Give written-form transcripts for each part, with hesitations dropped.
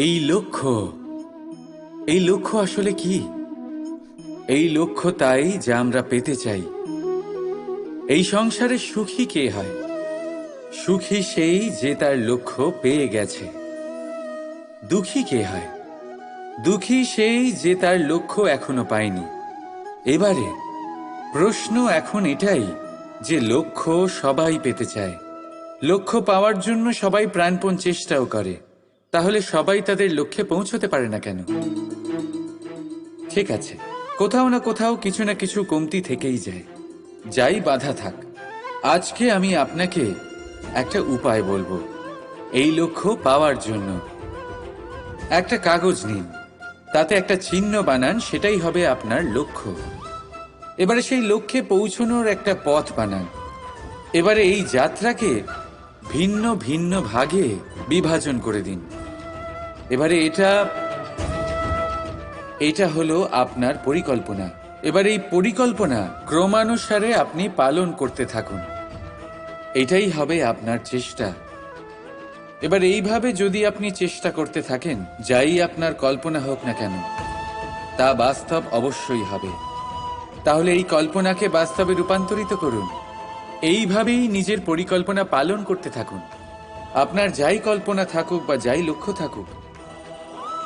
এই লক্ষ্য এই লক্ষ্য আসলে কি? এই লক্ষ্য তাই যা আমরা পেতে চাই। এই সংসারে সুখী কে হয়? সুখী সেই যে তার লক্ষ্য পেয়ে গেছে। দুঃখী কে হয়? দুঃখী সেই যে তার লক্ষ্য এখনো পায়নি। এবারে প্রশ্ন এখন এটাই যে লক্ষ্য সবাই পেতে চায়, লক্ষ্য পাওয়ার জন্য সবাই প্রাণপণ চেষ্টাও করে, তাহলে সবাই তাদের লক্ষ্যে পৌঁছতে পারে না কেন? ঠিক আছে, কোথাও না কোথাও কিছু না কিছু কমতি থেকেই যায়, যাই বাধা থাক। আজকে আমি আপনাকে একটা উপায় বলবো এই লক্ষ্য পাওয়ার জন্য। একটা কাগজ নিন, তাতে একটা চিহ্ন বানান, সেটাই হবে আপনার লক্ষ্য। এবারে সেই লক্ষ্যে পৌঁছানোর একটা পথ বানান। এবারে এই যাত্রাকে ভিন্ন ভিন্ন ভাগে বিভাজন করে দিন। এবারে এটা হলো আপনার পরিকল্পনা। এবার এই পরিকল্পনা ক্রমানুসারে আপনি পালন করতে থাকুন, এটাই হবে আপনার চেষ্টা। এবার এইভাবে যদি আপনি চেষ্টা করতে থাকেন, যাই আপনার কল্পনা হোক না কেন, তা বাস্তব অবশ্যই হবে। তাহলে এই কল্পনাকে বাস্তবে রূপান্তরিত করুন। এইভাবেই নিজের পরিকল্পনা পালন করতে থাকুন। আপনার যাই কল্পনা থাকুক বা যাই লক্ষ্য থাকুক,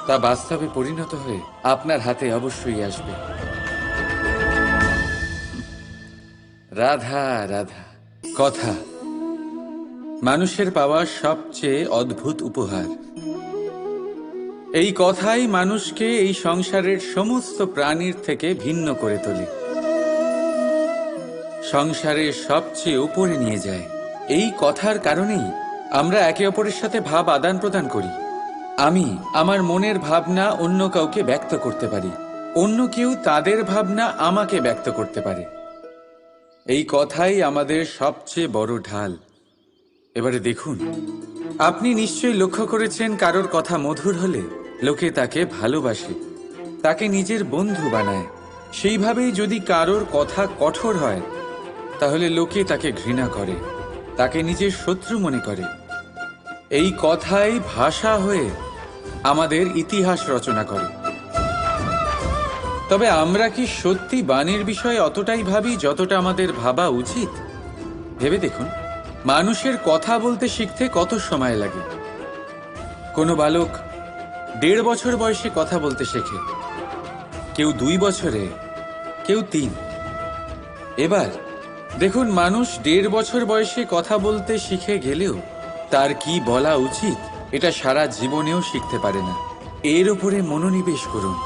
তা বাস্তবে পরিণত হয়ে আপনার হাতে অবশ্যই আসবে। রাধা রাধা। কথা মানুষের পাওয়া সবচেয়ে অদ্ভুত উপহার। এই কথাই মানুষকে এই সংসারের সমস্ত প্রাণীর থেকে ভিন্ন করে তোলে, সংসারের সবচেয়ে উপরে নিয়ে যায়। এই কথার কারণেই আমরা একে অপরের সাথে ভাব আদান প্রদান করি। আমি আমার মনের ভাবনা অন্য কাউকে ব্যক্ত করতে পারি, অন্য কেউ তাদের ভাবনা আমাকে ব্যক্ত করতে পারে। এই কথাই আমাদের সবচেয়ে বড় ঢাল। এবারে দেখুন, আপনি নিশ্চয়ই লক্ষ্য করেছেন, কারোর কথা মধুর হলে লোকে তাকে ভালোবাসে, তাকে নিজের বন্ধু বানায়। সেইভাবেই যদি কারোর কথা কঠোর হয়, তাহলে লোকে তাকে ঘৃণা করে, তাকে নিজের শত্রু মনে করে। এই কথাই ভাষা হয়ে আমাদের ইতিহাস রচনা করে। তবে আমরা কি সত্যি বাণীর বিষয়ে অতটাই ভাবি যতটা আমাদের ভাবা উচিত? ভেবে দেখুন, মানুষের কথা বলতে শিখতে কত সময় লাগে। কোনো বালক 1.5 বছর বয়সে কথা বলতে শেখে, কেউ 2 বছরে, কেউ 3। এবার দেখুন, মানুষ 1.5 বছর বয়সে কথা বলতে শিখে গেলেও তার কি বলা উচিত এটা সারা জীবনেও শিখতে পারে না। এর উপরে মনোনিবেশ করুন,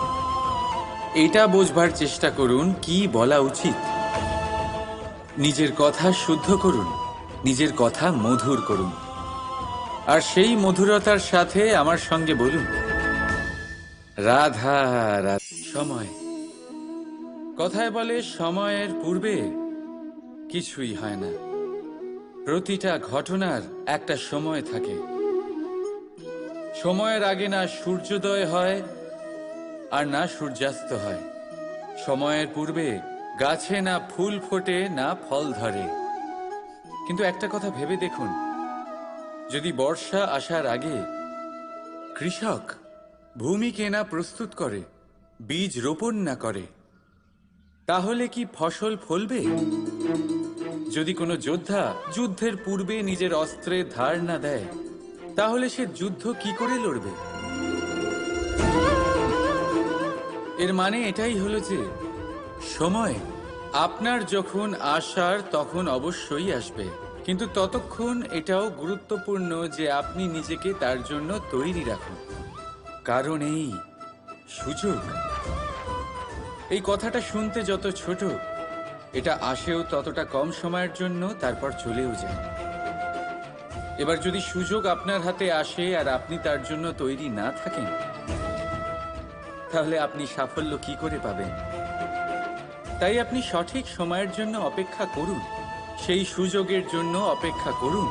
এটা বোঝবার চেষ্টা করুন কি বলা উচিত। নিজের কথা শুদ্ধ করুন, নিজের কথা মধুর করুন, আর সেই মধুরতার সাথে আমার সঙ্গে বলুন, রাধা রাধা। সময়, কথায় বলে সময়ের পূর্বে কিছুই হয় না। প্রতিটা ঘটনার একটা সময় থাকে। সময়ের আগে না সূর্যোদয় হয় আর না সূর্যাস্ত হয়। সময়ের পূর্বে গাছে না ফুল ফোটে না ফল ধরে। কিন্তু একটা কথা ভেবে দেখুন, যদি বর্ষা আসার আগে কৃষক ভূমিকে না প্রস্তুত করে, বীজ রোপণ না করে, তাহলে কি ফসল ফলবে? যদি কোনো যোদ্ধা যুদ্ধের পূর্বে নিজের অস্ত্রের ধার না দেয়, তাহলে সে যুদ্ধ কি করে লড়বে? এর মানে এটাই হলো যে সময় আপনার যখন আসার তখন অবশ্যই আসবে, কিন্তু ততক্ষণ এটাও গুরুত্বপূর্ণ যে আপনি নিজেকে তার জন্য তৈরি রাখুন। কারণ এই সুযোগ, এই কথাটা শুনতে যত ছোট, এটা আসেও ততটা কম সময়ের জন্য, তারপর চলেও যায়। এবার যদি সুযোগ আপনার হাতে আসে আর আপনি তার জন্য তৈরি না থাকেন, তাহলে আপনি সাফল্য কি করে পাবেন? তাই আপনি সঠিক সময়ের জন্য অপেক্ষা করুন, সেই সুযোগের জন্য অপেক্ষা করুন,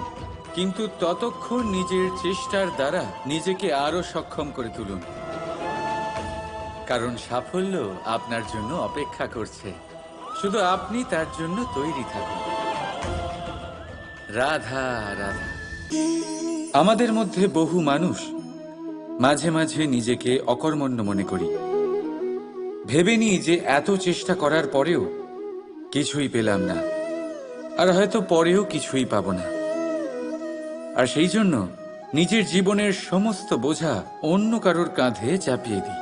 কিন্তু ততক্ষণ নিজের চেষ্টার দ্বারা নিজেকে আরো সক্ষম করে তুলুন, কারণ সাফল্য আপনার জন্য অপেক্ষা করছে। শুধু আপনি তার জন্য তৈরি থাকুন। রাধা রাধা। আমাদের মধ্যে বহু মানুষ মাঝে মাঝে নিজেকে অকর্মণ্য মনে করি, ভেবে নিই যে এত চেষ্টা করার পরেও কিছুই পেলাম না, আর হয়তো পরেও কিছুই পাবো না। আর সেই জন্য নিজের জীবনের সমস্ত বোঝা অন্য কারোর কাঁধে চাপিয়ে দিই,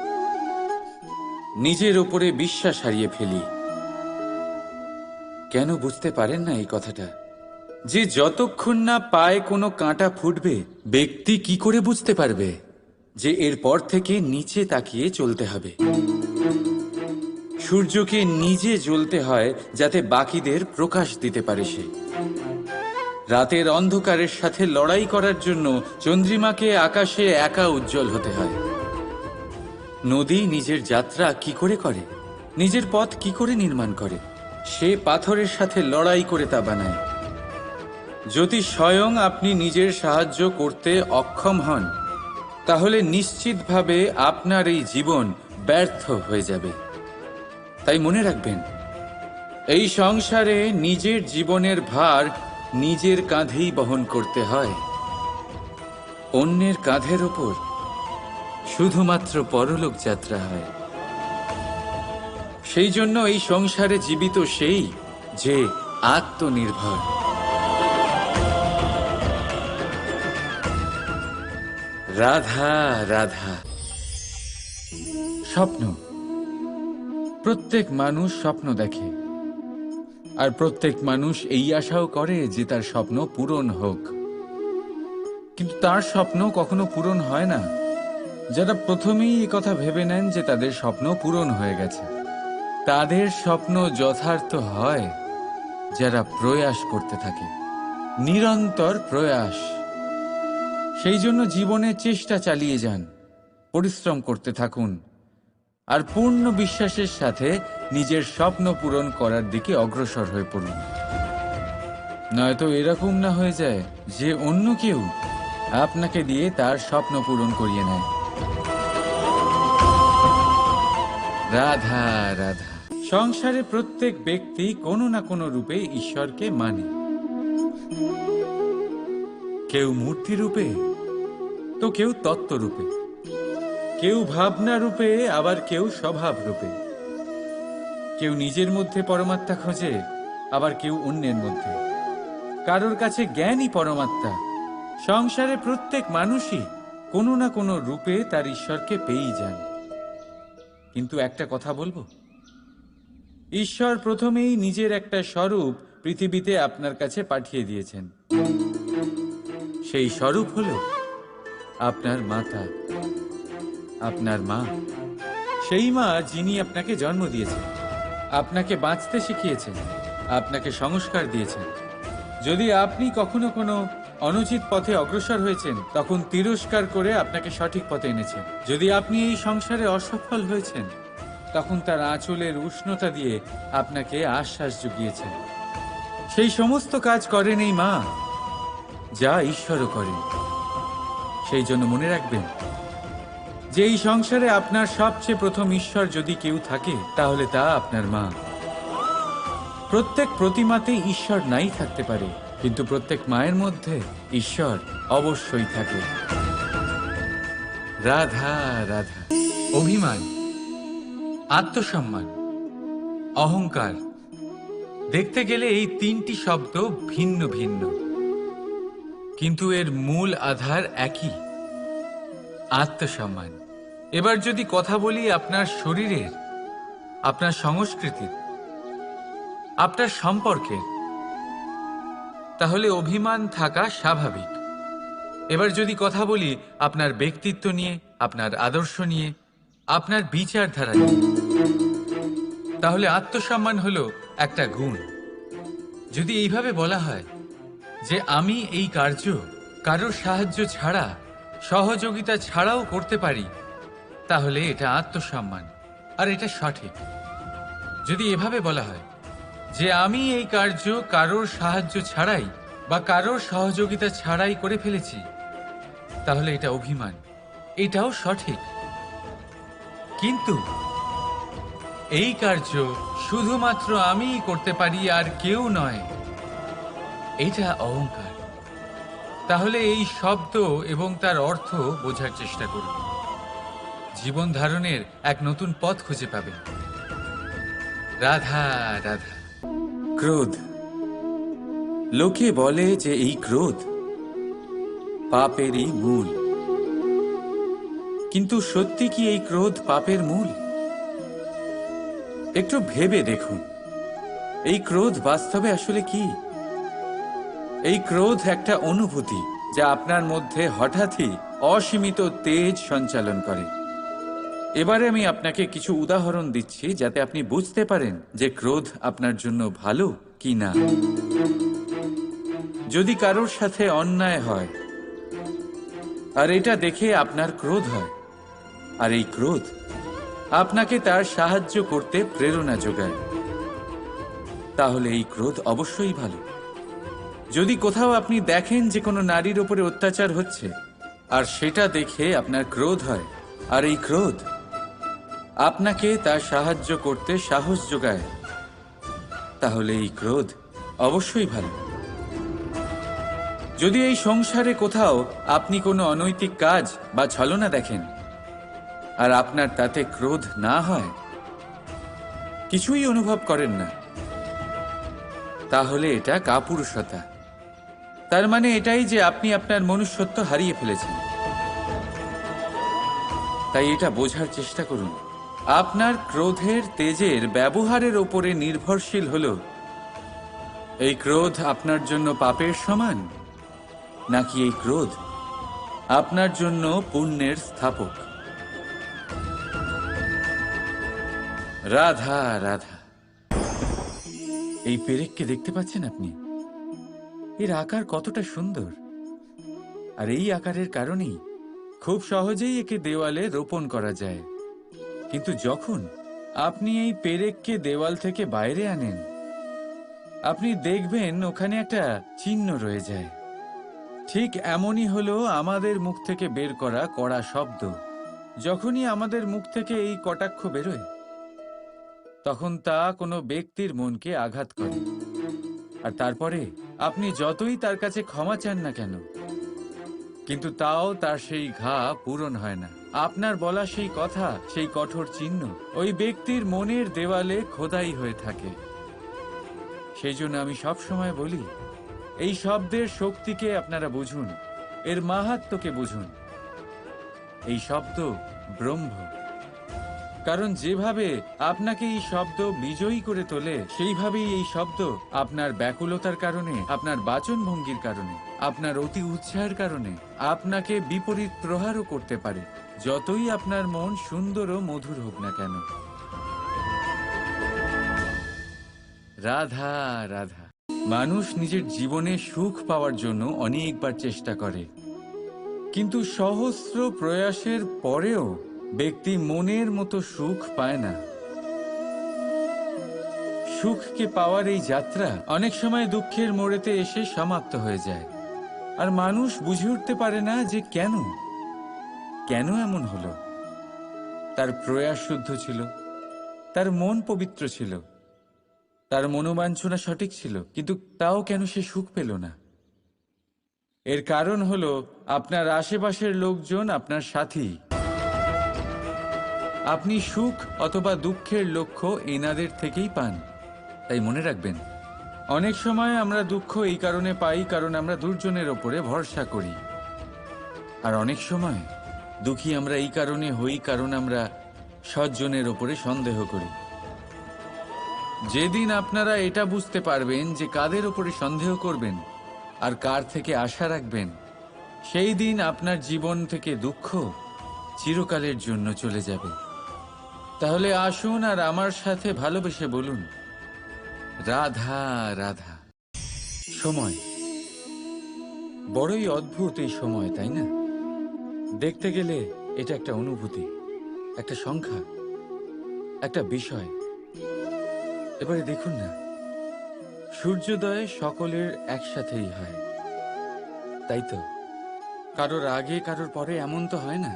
নিজের ওপরে বিশ্বাস হারিয়ে ফেলি। কেন বুঝতে পারেন না এই কথাটা? যে যতক্ষণ না পায়ে কোনো কাঁটা ফুটবে, ব্যক্তি কি করে বুঝতে পারবে যে এরপর থেকে নিচে তাকিয়ে চলতে হবে? সূর্যকে নিজে জ্বলতে হয় যাতে বাকিদের প্রকাশ দিতে পারে সে। রাতের অন্ধকারের সাথে লড়াই করার জন্য চন্দ্রিমাকে আকাশে একা উজ্জ্বল হতে হয়। নদী নিজের যাত্রা কি করে করে, নিজের পথ কি করে নির্মাণ করে? সে পাথরের সাথে লড়াই করে তা বানায়। যদি স্বয়ং আপনি নিজের সাহায্য করতে অক্ষম হন, তাহলে নিশ্চিতভাবে আপনার এই জীবন ব্যর্থ হয়ে যাবে। তাই মনে রাখবেন, এই সংসারে নিজের জীবনের ভার নিজের কাঁধেই বহন করতে হয়। অন্যের কাঁধের ওপর শুধুমাত্র পরলোক যাত্রা হয়। সেই জন্য এই সংসারে জীবিত সেই যে আত্মনির্ভর। রাধা রাধা। স্বপ্ন, প্রত্যেক মানুষ স্বপ্ন দেখে, আর প্রত্যেক মানুষ এই আশাও করে যে তার স্বপ্ন পূরণ হোক। কিন্তু তার স্বপ্ন কখনো পূরণ হয় না যারা প্রথমেই এই কথা ভেবে নেন যে তাদের স্বপ্ন পূরণ হয়ে গেছে। তাদের স্বপ্ন যথার্থ হয় যারা প্রয়াস করতে থাকে, নিরন্তর প্রয়াস। সেই জন্য জীবনে চেষ্টা চালিয়ে যান, পরিশ্রম করতে থাকুন, আর পূর্ণ বিশ্বাসের সাথে নিজের স্বপ্ন পূরণ করার দিকে অগ্রসর হয়ে পড়ুন। নয়তো এরকম না হয়ে যায় যে অন্য কেউ আপনাকে দিয়ে তার স্বপ্ন পূরণ করিয়ে নেয়। রাধা রাধা। সংসারে প্রত্যেক ব্যক্তি কোনো না কোনো রূপে ঈশ্বরকে মানে। কেউ মূর্তি রূপে, তো কেউ তত্ত্ব রূপে, কেউ ভাবনা রূপে, আবার কেউ স্বভাব রূপে। কেউ নিজের মধ্যে পরমাত্মা খোঁজে, আবার কেউ অন্যের মধ্যে। কারোর কাছে জ্ঞানই পরমাত্মা। সংসারে প্রত্যেক মানুষই কোনো না কোনো রূপে তার ঈশ্বরকে পেয়েই যান। কিন্তু একটা কথা বলবো, ঈশ্বর প্রথমেই নিজের একটা স্বরূপ পৃথিবীতে আপনার কাছে পাঠিয়ে দিয়েছেন। সেই স্বরূপ হলো আপনার মাতা, আপনার মা। সেই মা যিনি আপনাকে জন্ম দিয়েছেন, আপনাকে বাঁচতে শিখিয়েছেন, আপনাকে সংস্কার দিয়েছেন। যদি আপনি কখনো কোনো অনুচিত পথে অগ্রসর হয়েছেন, তখন তিরস্কার করে আপনাকে সঠিক পথে এনেছেন। যদি আপনি এই সংসারে অসফল হয়েছেন, তখন তার আঁচলের উষ্ণতা দিয়ে আপনাকে আশ্বাস জুগিয়েছেন। সেই সমস্ত কাজ করেন এই মা, যা ঈশ্বরও করেন। সেই জন্য মনে রাখবেন যে এই সংসারে আপনার সবচেয়ে প্রথম ঈশ্বর যদি কেউ থাকে, তাহলে তা আপনার মা। প্রত্যেক প্রতিমাতে ঈশ্বর নাই থাকতে পারে, কিন্তু প্রত্যেক মায়ের মধ্যে ঈশ্বর অবশ্যই থাকে। রাধা রাধা। অভিমান, আত্মসম্মান, অহংকার, দেখতে গেলে এই তিনটি শব্দ ভিন্ন ভিন্ন, কিন্তু এর মূল আধার একই, আত্মসম্মান। এবার যদি কথা বলি আপনার শরীরের, আপনার সংস্কৃতির, আপনার সম্পর্কের, তাহলে অভিমান থাকা স্বাভাবিক। এবার যদি কথা বলি আপনার ব্যক্তিত্ব নিয়ে, আপনার আদর্শ নিয়ে, আপনার বিচারধারা নিয়ে, তাহলে আত্মসম্মান হলো একটা গুণ। যদি এইভাবে বলা হয় যে আমি এই কার্য কারোর সাহায্য ছাড়া, সহযোগিতা ছাড়াও করতে পারি, তাহলে এটা আত্মসম্মান, আর এটা সঠিক। যদি এভাবে বলা হয় যে আমি এই কার্য কারোর সাহায্য ছাড়াই বা কারোর সহযোগিতা ছাড়াই করে ফেলেছি, তাহলে এটা অভিমান, এটাও সঠিক। কিন্তু এই কার্য শুধুমাত্র আমিই করতে পারি আর কেউ নয়, এটা অহংকার। তাহলে এই শব্দ এবং তার অর্থ বোঝার চেষ্টা করুন। জীবন ধারণের এক নতুন পথ খুঁজে পাবেন। রাধা রাধা। ক্রোধ। লোকে বলে যে এই ক্রোধ পাপেরই মূল। কিন্তু সত্যি কি এই ক্রোধ পাপের মূল? একটু ভেবে দেখুন, এই ক্রোধ বাস্তবে আসলে কি? এই ক্রোধ একটা অনুভূতি যা আপনার মধ্যে হঠাৎই অসীমিত তেজ সঞ্চালন করে। এবারে আমি আপনাকে কিছু উদাহরণ দিচ্ছি যাতে আপনি বুঝতে পারেন যে ক্রোধ আপনার জন্য ভালো কি না। যদি কারোর সাথে অন্যায় হয় আর এটা দেখে আপনার ক্রোধ হয়, আর এই ক্রোধ আপনাকে তার সাহায্য করতে প্রেরণা যোগায়, তাহলে এই ক্রোধ অবশ্যই ভালো। যদি কোথাও আপনি দেখেন যে কোনো নারীর উপরে অত্যাচার হচ্ছে আর সেটা দেখে আপনার ক্রোধ হয়, আর এই ক্রোধ আপনাকে তার সাহায্য করতে সাহস যোগায়, তাহলে এই ক্রোধ অবশ্যই ভালো। যদি এই সংসারে কোথাও আপনি কোনো অনৈতিক কাজ বা ছলনা দেখেন আর আপনার তাতে ক্রোধ না হয়, কিছুই অনুভব করেন না, তাহলে এটা কাপুরুষতা। তার মানে এটাই যে আপনি আপনার মনুষ্যত্ব হারিয়ে ফেলেছেন। তাই এটা বোঝার চেষ্টা করুন, আপনার ক্রোধের তেজের ব্যবহারের ওপরে নির্ভরশীল হলো এই ক্রোধ আপনার জন্য পাপের সমান, নাকি এই ক্রোধ আপনার জন্য পুণ্যের স্থাপক। রাধা রাধা। এই পেরেককে দেখতে পাচ্ছেন আপনি? এর আকার কতটা সুন্দর, আর এই আকারের কারণেই খুব সহজেই একে দেওয়ালে রোপণ করা যায়। কিন্তু যখন আপনি এই পেরেককে দেওয়াল থেকে বাইরে আনেন, আপনি দেখবেন ওখানে একটা চিহ্ন রয়ে যায়। ঠিক এমনই হলো আমাদের মুখ থেকে বের করা কড়া শব্দ। যখনই আমাদের মুখ থেকে এই কটাক্ষ বেরোয়, তখন তা কোনো ব্যক্তির মনকে আঘাত করে, আর তারপরে আপনি যতই তার কাছে ক্ষমা চান না কেন, কিন্তু তাও তার সেই ঘা পূরণ হয় না। আপনার বলা সেই কথা, সেই কঠোর চিহ্ন ওই ব্যক্তির মনের দেওয়ালে খোদাই হয়ে থাকে। সেই জন্য আমি সব সময় বলি, এই শব্দের শক্তিকে আপনারা বুঝুন, এর মাহাত্ম্যকে বুঝুন। এই শব্দ ব্রহ্ম। কারণ যেভাবে আপনাকে এই শব্দ বিজয়ী করে তোলে, সেইভাবেই এই শব্দ আপনার ব্যাকুলতার কারণে, আপনার বাচন ভঙ্গির কারণে, আপনার অতি উৎসাহের কারণে আপনাকে বিপরীত প্রহারও করতে পারে, যতই আপনার মন সুন্দর ও মধুর হোক না কেন। রাধা রাধা। মানুষ নিজের জীবনে সুখ পাওয়ার জন্য অনেকবার চেষ্টা করে, কিন্তু সহস্র প্রয়াসের পরেও ব্যক্তি মনের মতো সুখ পায় না। সুখকে পাওয়ার এই যাত্রা অনেক সময় দুঃখের মোড়েতে এসে সমাপ্ত হয়ে যায়, আর মানুষ বুঝে উঠতে পারে না যে কেন কেন এমন হলো। তার প্রয়াস শুদ্ধ ছিল, তার মন পবিত্র ছিল, তার মনোবাঞ্ছনা সঠিক ছিল, কিন্তু তাও কেন সে সুখ পেল না? এর কারণ হলো আপনার আশেপাশের লোকজন আপনার সাথী। আপনি সুখ অথবা দুঃখের লক্ষ্য এনাদের থেকেই পান। তাই মনে রাখবেন, অনেক সময় আমরা দুঃখ এই কারণে পাই কারণ আমরা দুর্জনের ওপরে ভরসা করি, আর অনেক সময় দুঃখী আমরা এই কারণে হই কারণ আমরা সজ্জনের ওপরে সন্দেহ করি। যেদিন আপনারা এটা বুঝতে পারবেন যে কাদের ওপরে সন্দেহ করবেন আর কার থেকে আশা রাখবেন, সেই দিন আপনার জীবন থেকে দুঃখ চিরকালের জন্য চলে যাবে। তাহলে আসুন আর আমার সাথে ভালোবেসে বলুন, রাধা রাধা। সময় বড়ই অদ্ভুত, এই সময়, তাই না? দেখতে গেলে এটা একটা অনুভূতি, একটা সংখ্যা, একটা বিষয়। এবারে দেখুন না, সূর্যোদয় সকলের একসাথেই হয়, তাই তো? কারোর আগে কারোর পরে এমন তো হয় না,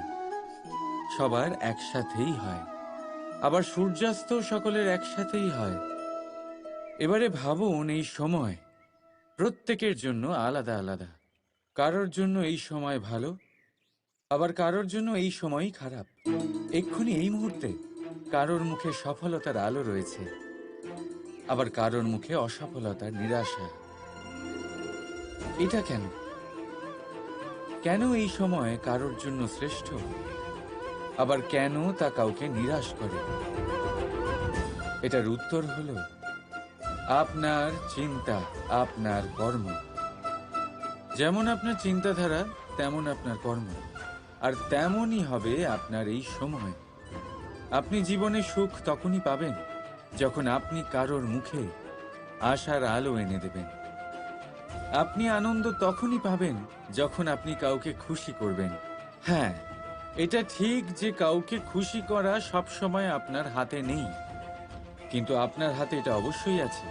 সবার একসাথেই হয়। আবার সূর্যাস্ত সকলের একসাথেই হয়। এবারে ভাবুন, এই সময় প্রত্যেকের জন্য আলাদা আলাদা। কারোর জন্য এই সময় ভালো, আবার কারোর জন্য এই সময়ই খারাপ। এক্ষুনি এই মুহূর্তে কারোর মুখে সফলতার আলো রয়েছে, আবার কারোর মুখে অসফলতার নিরাশা। এটা কেন? কেন এই সময় কারোর জন্য শ্রেষ্ঠ, আবার কেন তা কাউকে নিরাশ করে? এটার উত্তর হলো আপনার চিন্তা, আপনার কর্ম। যেমন আপনার চিন্তাধারা, তেমন আপনার কর্ম, আর তেমনই হবে আপনার এই সময়। আপনি জীবনে সুখ তখনই পাবেন যখন আপনি কারোর মুখে আশার আলো এনে দেবেন। আপনি আনন্দ তখনই পাবেন যখন আপনি কাউকে খুশি করবেন। হ্যাঁ, এটা ঠিক যে কাউকে খুশি করা সবসময় আপনার হাতে নেই, কিন্তু আপনার হাতে এটা অবশ্যই আছে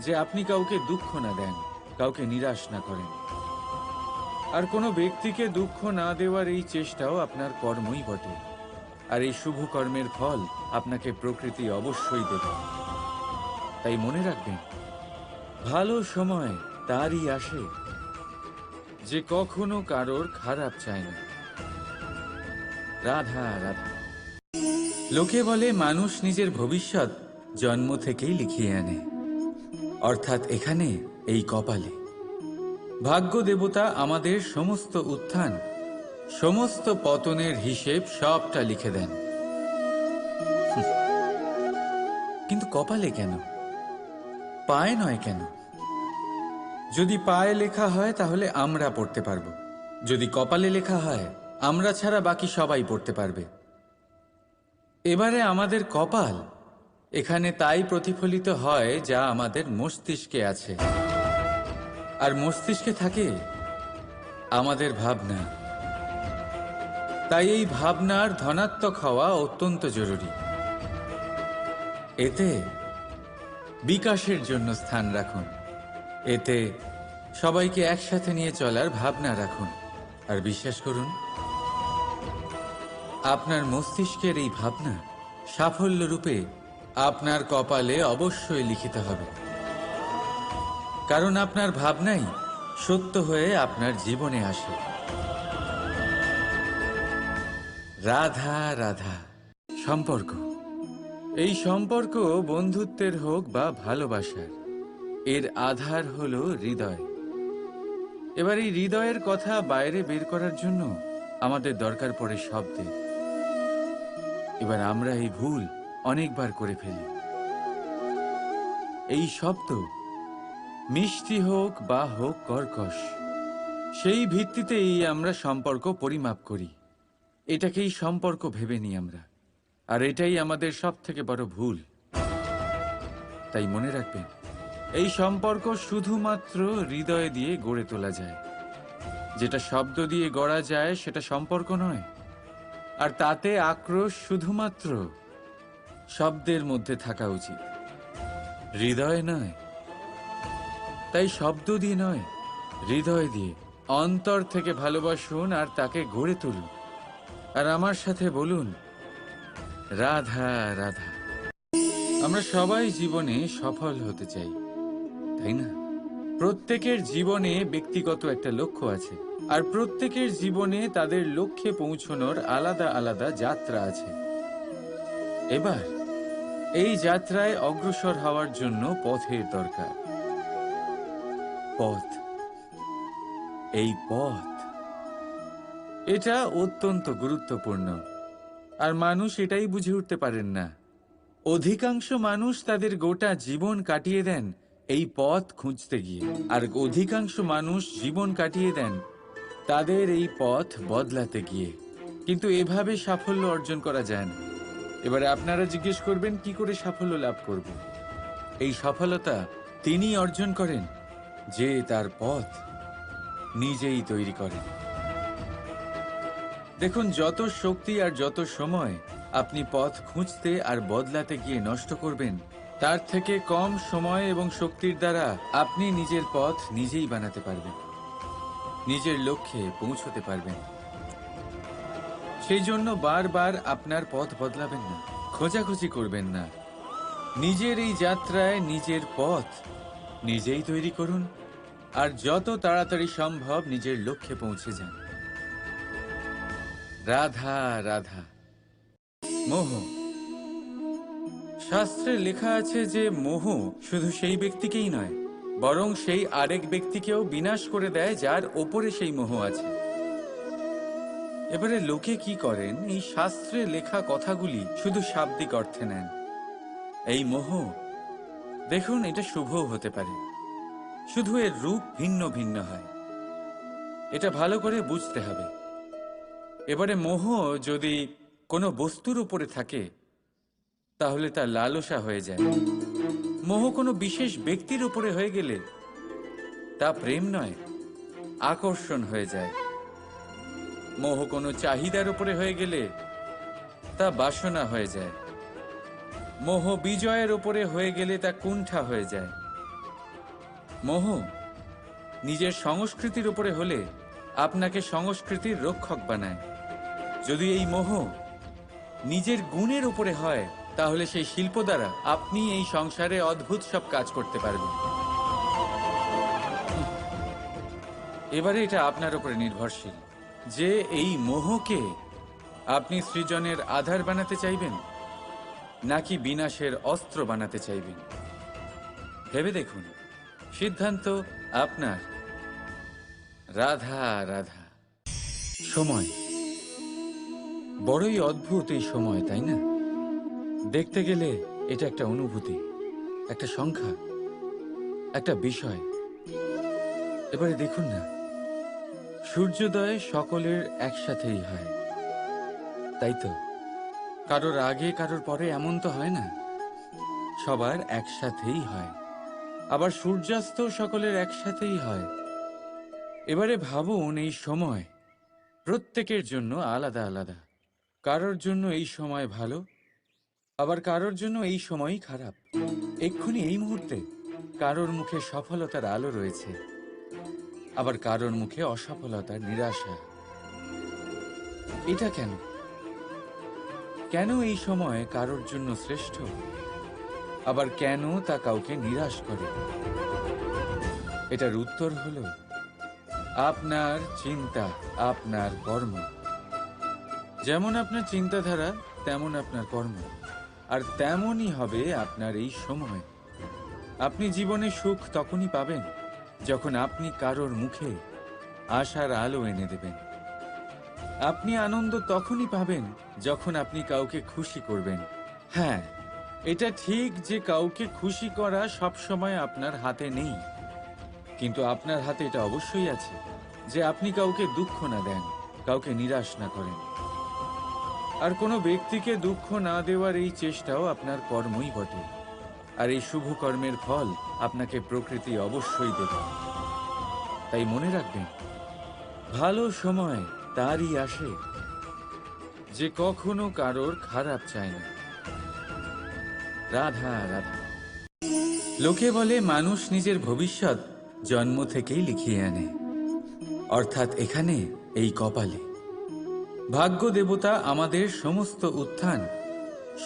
যে আপনি কাউকে দুঃখ না দেন, কাউকে নিরাশ না করেন। আর কোনো ব্যক্তিকে দুঃখ না দেওয়ার এই চেষ্টাও আপনার কর্মই বটে। আর এই শুভ কর্মের ফল আপনাকে প্রকৃতি অবশ্যই দেবে। তাই মনে রাখবেন, ভালো সময় তারই আসে যে কখনো কারোর খারাপ চায় না। রাধা রাধা। লোকে বলে মানুষ নিজের ভবিষ্যৎ জন্ম থেকেই লিখিয়ে আনে, অর্থাৎ এখানে এই কপালে। ভাগ্য দেবতা আমাদের সমস্ত উত্থান, সমস্ত পতনের হিসেব সবটা লিখে দেন। কিন্তু কপালে কেন, পায়ে নয় কেন? যদি পায়ে লেখা হয় তাহলে আমরা পড়তে পারবো, যদি কপালে লেখা হয় আমরা ছাড়া বাকি সবাই পড়তে পারবে। এবারে আমাদের কপাল এখানে তাই প্রতিফলিত হয় যা আমাদের মস্তিষ্কে আছে, আর মস্তিষ্কে থাকে আমাদের ভাবনা। তাই এই ভাবনার ধনাত্মক হওয়া অত্যন্ত জরুরি। এতে বিকাশের জন্য স্থান রাখুন, এতে সবাইকে একসাথে নিয়ে চলার ভাবনা রাখুন, আর বিশ্বাস করুন আপনার মস্তিষ্কের এই ভাবনা সাফল্য রূপে আপনার কপালে অবশ্যই লিখিত হবে। কারণ আপনার ভাবনাই সত্য হয়ে আপনার জীবনে আসে। রাধা রাধা। সম্পর্ক, এই সম্পর্ক বন্ধুত্বের হোক বা ভালোবাসার, এর আধার হলো হৃদয়। এবার এই হৃদয়ের কথা বাইরে বের করার জন্য আমাদের দরকার পড়ে শব্দের। এবার আমরা এই ভুল অনেকবার করে ফেলি। এই শব্দ মিষ্টি হোক বা হোক কর্কশ, সেই ভিত্তিতেই আমরা সম্পর্ক পরিমাপ করি। এটাকেই সম্পর্ক ভেবে নিই আমরা, আর এটাই আমাদের সব থেকে বড় ভুল। তাই মনে রাখবেন, এই সম্পর্ক শুধুমাত্র হৃদয় দিয়ে গড়ে তোলা যায়। যেটা শব্দ দিয়ে গড়া যায় সেটা সম্পর্ক নয়, আর তাতে আক্রোশ শুধুমাত্র শব্দের মধ্যে থাকা উচিত, হৃদয় নয়। তাই শব্দ দিয়ে নয়, হৃদয় দিয়ে অন্তর থেকে ভালোবাসুন আর তাকে গড়ে তুলুন। আর আমার সাথে বলুন, রাধা রাধা। আমরা সবাই জীবনে সফল হতে চাই, তাই না? প্রত্যেকের জীবনে ব্যক্তিগত একটা লক্ষ্য আছে, আর প্রত্যেকের জীবনে তাদের লক্ষ্যে পৌঁছানোর আলাদা আলাদা যাত্রা আছে। এবার এই যাত্রায় অগ্রসর হওয়ার জন্য পথের দরকার। পথ, এই পথ, এটা অত্যন্ত গুরুত্বপূর্ণ। আর মানুষ এটাই বুঝে উঠতে পারেন না। অধিকাংশ মানুষ তাদের গোটা জীবন কাটিয়ে দেন এই পথ খুঁজতে গিয়ে, আর অধিকাংশ মানুষ জীবন কাটিয়ে দেন তাদের এই পথ বদলাতে গিয়ে। কিন্তু এভাবে সাফল্য অর্জন করা যায় না। এবারে আপনারা জিজ্ঞেস করবেন, কি করে সাফল্য লাভ করব? এই সফলতা তিনি অর্জন করেন যে তার পথ নিজেই তৈরি করেন। দেখুন, যত শক্তি আর যত সময় আপনি পথ খুঁজতে আর বদলাতে গিয়ে নষ্ট করবেন, তার থেকে কম সময় এবং শক্তির দ্বারা আপনি নিজের পথ নিজেই বানাতে পারবেন, নিজের লক্ষ্যে পৌঁছতে পারবেন। সেই জন্য বারবার আপনার পথ বদলাবেন না, খোঁজাখুঁজি করবেন না। নিজের এই যাত্রায় নিজের পথ নিজেই তৈরি করুন, আর যত তাড়াতাড়ি সম্ভব নিজের লক্ষ্যে পৌঁছে যান। রাধা রাধা। মোহ। শাস্ত্রে লেখা আছে যে মোহ শুধু সেই ব্যক্তিকেই নয়, বরং সেই আরেক ব্যক্তিকেও বিনাশ করে দেয় যার ওপরে সেই মোহ আছে। এবারে লোকে কি করেন, এই শাস্ত্রে লেখা কথাগুলি শুধু শাব্দিক অর্থে নেন। এই মোহ, দেখুন, এটা শুভও হতে পারে, শুধু এর রূপ ভিন্ন ভিন্ন হয়। এটা ভালো করে বুঝতে হবে। এবারে মোহ যদি কোনো বস্তুর উপরে থাকে তাহলে তা লালসা হয়ে যায়। মোহ কোনো বিশেষ ব্যক্তির উপরে হয়ে গেলে তা প্রেম নয়, আকর্ষণ হয়ে যায়। মোহ কোনো চাহিদার উপরে হয়ে গেলে তা বাসনা হয়ে যায়। মোহ বিজয়ের উপরে হয়ে গেলে তা কুণ্ঠা হয়ে যায়। মোহ নিজের সংস্কৃতির উপরে হলে আপনাকে সংস্কৃতির রক্ষক বানায়। যদি এই মোহ নিজের গুণের উপরে হয় তাহলে সেই শিল্প দ্বারা আপনি এই সংসারে অদ্ভুত সব কাজ করতে পারবেন। এবারে এটা আপনার উপরে নির্ভরশীল যে এই মোহকে আপনি সৃজনের আধার বানাতে চাইবেন নাকি বিনাশের অস্ত্র বানাতে চাইবেন। ভেবে দেখুন, সিদ্ধান্ত আপনার। রাধা রাধা। সময় বড়ই অদ্ভুত, এই সময়, তাই না? দেখতে গেলে এটা একটা অনুভূতি, একটা সংখ্যা, একটা বিষয়। এবারে দেখুন না, সূর্যোদয় সকলের একসাথেই হয়, তাই তো? কারোর আগে কারোর পরে এমন তো হয় না, সবার একসাথেই হয়। আবার সূর্যাস্ত সকলের একসাথেই হয়। এবারে ভাবুন, এই সময় প্রত্যেকের জন্য আলাদা আলাদা। কারোর জন্য এই সময় ভালো, আবার কারোর জন্য এই সময়ই খারাপ। এক্ষুনি এই মুহূর্তে কারোর মুখে সফলতার আলো রয়েছে, আবার কারোর মুখে অসফলতার নিরাশা। এটা কেন? কেন এই সময় কারোর জন্য শ্রেষ্ঠ, আবার কেন তা কাউকে নিরাশ করে? এটার উত্তর হলো আপনার চিন্তা, আপনার কর্ম। যেমন আপনার চিন্তাধারা তেমন আপনার কর্ম, আর তেমনই হবে আপনার এই সময়। আপনি জীবনে সুখ তখনই পাবেন যখন আপনি কারোর মুখে আশার আলো এনে দেবেন। আপনি আনন্দ তখনই পাবেন যখন আপনি কাউকে খুশি করবেন। হ্যাঁ, এটা ঠিক যে কাউকে খুশি করা সবসময় আপনার হাতে নেই, কিন্তু আপনার হাতে এটা অবশ্যই আছে যে আপনি কাউকে দুঃখ না দেন, কাউকে নিরাশ না করেন। আর কোনো ব্যক্তিকে দুঃখ না দেওয়ার এই চেষ্টাও আপনার কর্মই বটে। আর এই শুভ কর্মের ফল আপনাকে প্রকৃতি অবশ্যই দেবে। তাই মনে রাখবেন, ভালো সময় তারই আসে যে কখনো কারোর খারাপ চায় না। রাধা রাধা। লোকে বলে মানুষ নিজের ভবিষ্যৎ জন্ম থেকেই লিখিয়ে আনে, অর্থাৎ এখানে, এই কপালে। ভাগ্য দেবতা আমাদের সমস্ত উত্থান,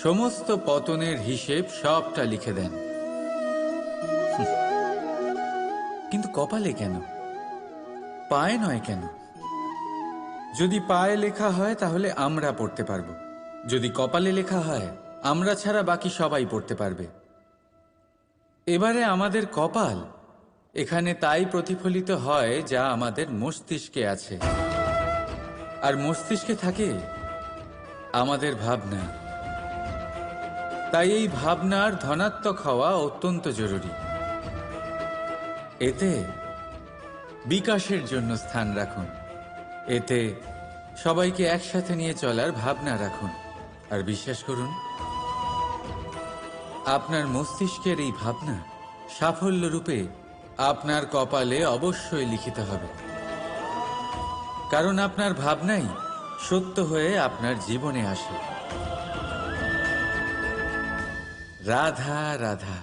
সমস্ত পতনের হিসেব সবটা লিখে দেন। কিন্তু কপালে কেন, পায়ে নয় কেন? যদি পায়ে লেখা হয় তাহলে আমরা পড়তে পারবো, যদি কপালে লেখা হয় আমরা ছাড়া বাকি সবাই পড়তে পারবে। এবারে আমাদের কপাল এখানে তাই প্রতিফলিত হয় যা আমাদের মস্তিষ্কে আছে, আর মস্তিষ্কে থাকে আমাদের ভাবনা। তাই এই ভাবনার ধনাত্মক হওয়া অত্যন্ত জরুরি। এতে বিকাশের জন্য স্থান রাখুন, এতে সবাইকে একসাথে নিয়ে চলার ভাবনা রাখুন, আর বিশ্বাস করুন, আপনার মস্তিষ্কের এই ভাবনা সাফল্য রূপে আপনার কপালে অবশ্যই লিখিত হবে। কারণ আপনার ভাবনাই সত্য হয়ে আপনার জীবনে আসে। রাধা রাধা।